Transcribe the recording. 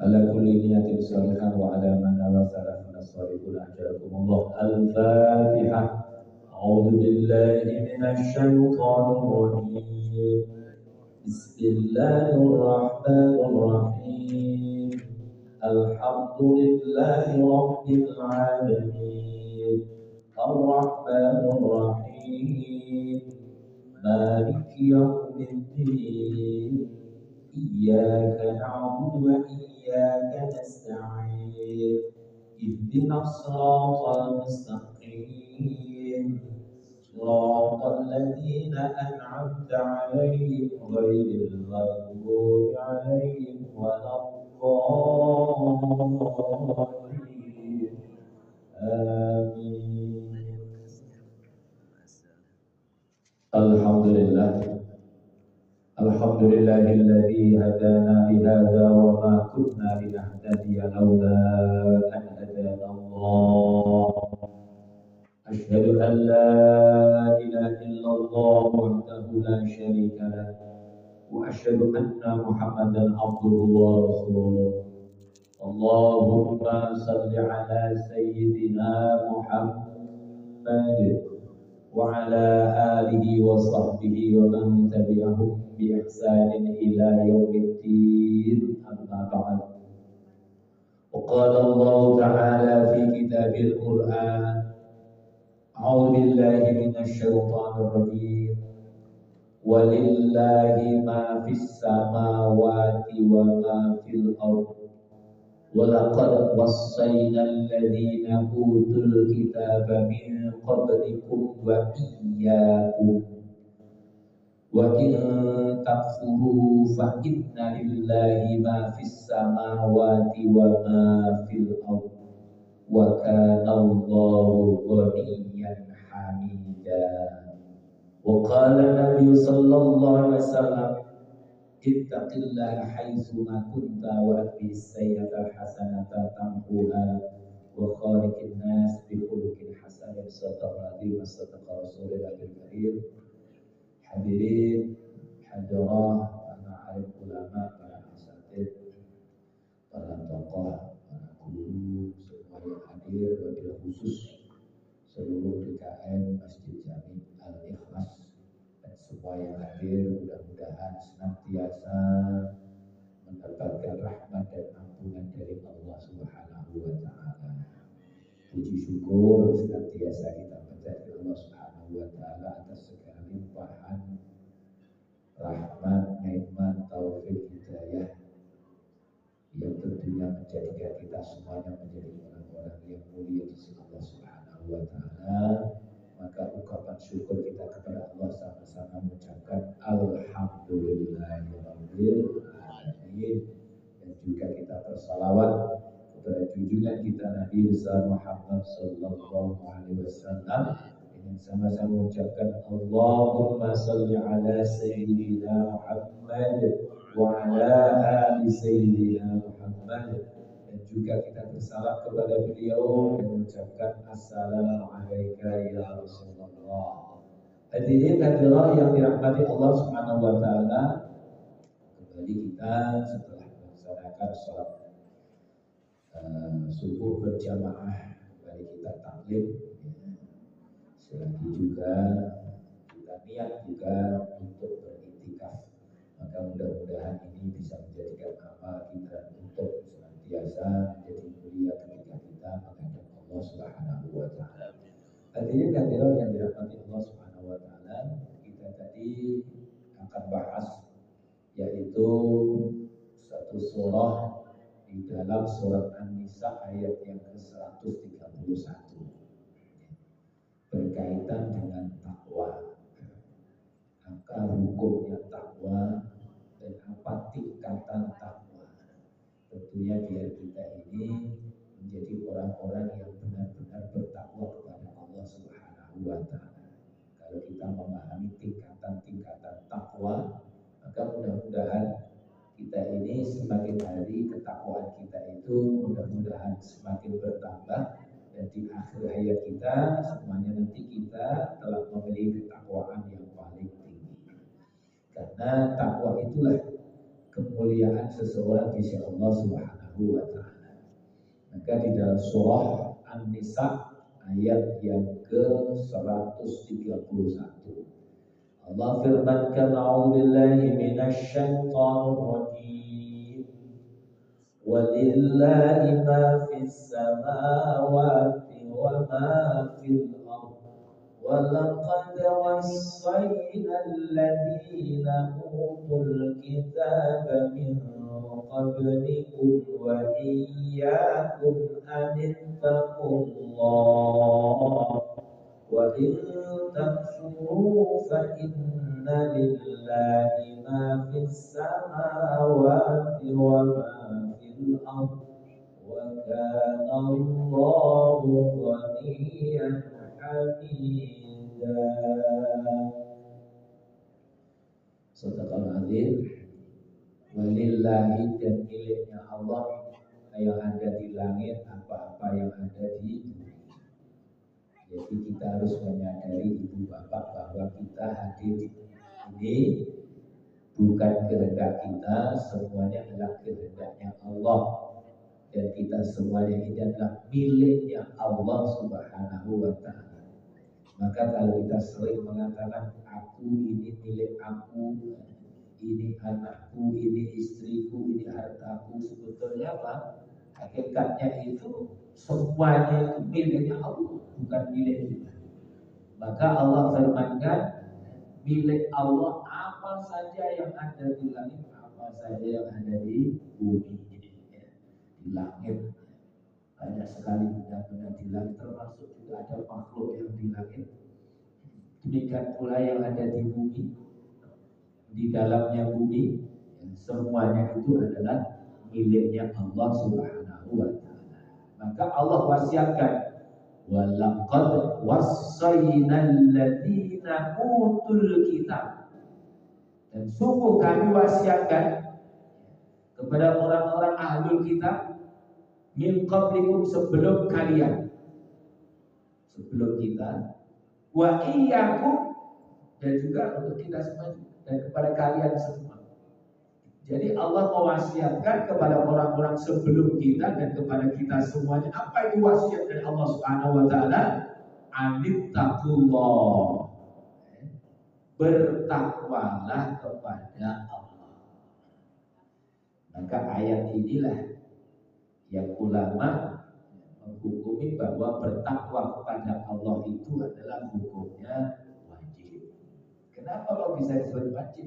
على كل نية صالحة وعلى من نوى سلفنا الصالحون أجركم الله. الفاتحة. أعوذ بالله من الشيطان الرجيم. بسم الله الرحمن الرحيم. الحمد لله رب العالمين الرحمن الرحيم مالك يوم الدين إياك نعبد وإياك نستعين اهدنا الصراط المستقيم صراط الذين أنعمت عليهم غير المغضوب عليهم ولا الضالين آمين. الحمد لله الذي هدانا لهذا وما كنا لنهتدي لولا أن هدانا الله. أشهد أن لا إله إلا الله وحده لا شريك له وأشهد أن محمدا عبده ورسوله. اللهم صل على سيدنا محمد وعلى آله وصحبه ومن تبعهم بإحسان إلى يوم الدين. أما بعد. وقال الله تعالى في كتاب القرآن: أعوذ بالله من الشيطان الرجيم. ولله ما في السماوات وما في الأرض ولقد وصينا الذين أوتوا الكتاب من قبلكم وإياكم وإن تكفروا فإن لله ما في السماوات وما في الأرض وكان الله غنيا حميدا. وقال النبي صلى الله عليه وسلم: اتق الله حيثما كنت وأتبع السيئة الحسنة تمحوها وخالق الناس بخلق حسن. صدق العظيم وصدق رسول الله الكريم. Hadirin, hadirah, para alim ulama, para asatid, para tokoh, para guru, semua yang hadir, wabil khusus seluruh DKM Masjid Jami Al-Ikhlas dan semua yang hadir, mudah-mudahan senantiasa mendapatkan rahmat dan ampunan dari Allah Subhanahu wa Ta'ala. Puji syukur senantiasa kita panjatkan Allah Subhanahu wa Ta'ala atas segala limpahan rahmat, nikmat, taufik, hidayah yang tentunya menjadikan kita semuanya menjadi orang-orang yang mulia di sisi Allah Subhanahu wa Ta'ala. Maka ungkapan syukur kita kepada Allah sama-sama mengucapkan alhamdulillahirabbil alamin, dan juga kita bersalawat kepada junjungan kita Nabi besar Muhammad sallallahu alaihi wasallam dengan sama-sama mengucapkan Allahumma salli ala sayyidina Muhammad wa ala ali sayyidina Muhammad, dan juga kita bersalam kepada beliau dan mengucapkan assalamualaikum ya Rasulullah. Hadirin hadirat yang dirahmati Allah Subhanahu wa Ta'ala, kembali kita setelah melaksanakan sholat subuh berjamaah, kembali kita taklim. Selagi juga kita niat juga untuk beriktikaf, maka mudah-mudahan ini bisa menjadikan amal kita untuk senantiasa menjadi mulia ketika kita menghadap Allah Subhanahu wa Ta'ala. Hadirin hadirat yang dirahmati Allah Subhanahu wa Ta'ala, kita tadi akan bahas yaitu satu surah di dalam surat An-Nisa ayat yang ke-131 berkaitan dengan takwa. Apa hukumnya takwa dan apa tingkatan takwa? Tentunya biar kita ini menjadi orang-orang yang benar-benar bertakwa kepada Allah Subhanahu wa Ta'ala. Kalau kita memahami tingkatan-tingkatan takwa, maka mudah-mudahan kita ini semakin hari ketakwaan kita itu mudah-mudahan semakin bertambah, dan di akhir hayat kita semuanya nanti kita telah memiliki ketakwaan yang paling tinggi. Karena takwa itulah kemuliaan seseorang di sisi Allah Subhanahu wa taala. Maka di dalam surah An-Nisa ayat yang ke-131 Allah firmankan a'udzubillahi minasyaitonir rajim walillahi ma fis samawati wa ma fil ardh ولقد وصينا الذين أوتوا الكتاب من قبلكم وإياكم أن اتقوا الله وإن تكفروا فإن لله ما في السماوات وما في الأرض وكان الله غنيا حميدا. Sadaqal azim. Walillahi, dan miliknya Allah yang ada di langit, apa-apa yang ada di bumi. Jadi kita harus menyadari ibu bapak bahwa kita hadir ini bukan kehendak kita, semuanya adalah kehendaknya Allah. Dan kita semuanya ini adalah miliknya Allah Subhanahu wa ta'ala. Maka kalau kita sering mengatakan aku ini milik aku, ini anakku, ini istriku, ini hartaku, sebetulnya apa? Hakikatnya itu semuanya itu miliknya Allah, bukan milik kita. Maka Allah firmankan milik Allah apa saja yang ada di langit, apa saja yang ada di bumi. Di langit banyak sekali benda-benda di langit, termasuk juga ada makhluk yang di langit. Demikian pula yang ada di bumi, di dalamnya bumi, semuanya itu adalah miliknya Allah Subhanahu wa ta'ala. Maka Allah wasiatkan walaqad wassaynal ladzina utul kitab, dan sungguh kami wasiatkan kepada orang-orang ahlul kitab min qablikum, sebelum kalian, sebelum kita, wa iyyakum, dan juga untuk kita semua, dan kepada kalian semua. Jadi Allah mewasiatkan kepada orang-orang sebelum kita dan kepada kita semuanya. Apa itu wasiat dari Allah Subhanahu wa taala? Anittaqullah, bertakwalah kepada Allah. Maka ayat inilah yang ulama menghukumi bahwa bertakwa kepada Allah itu adalah hukumnya wajib. Kenapa kok bisa disebut wajib?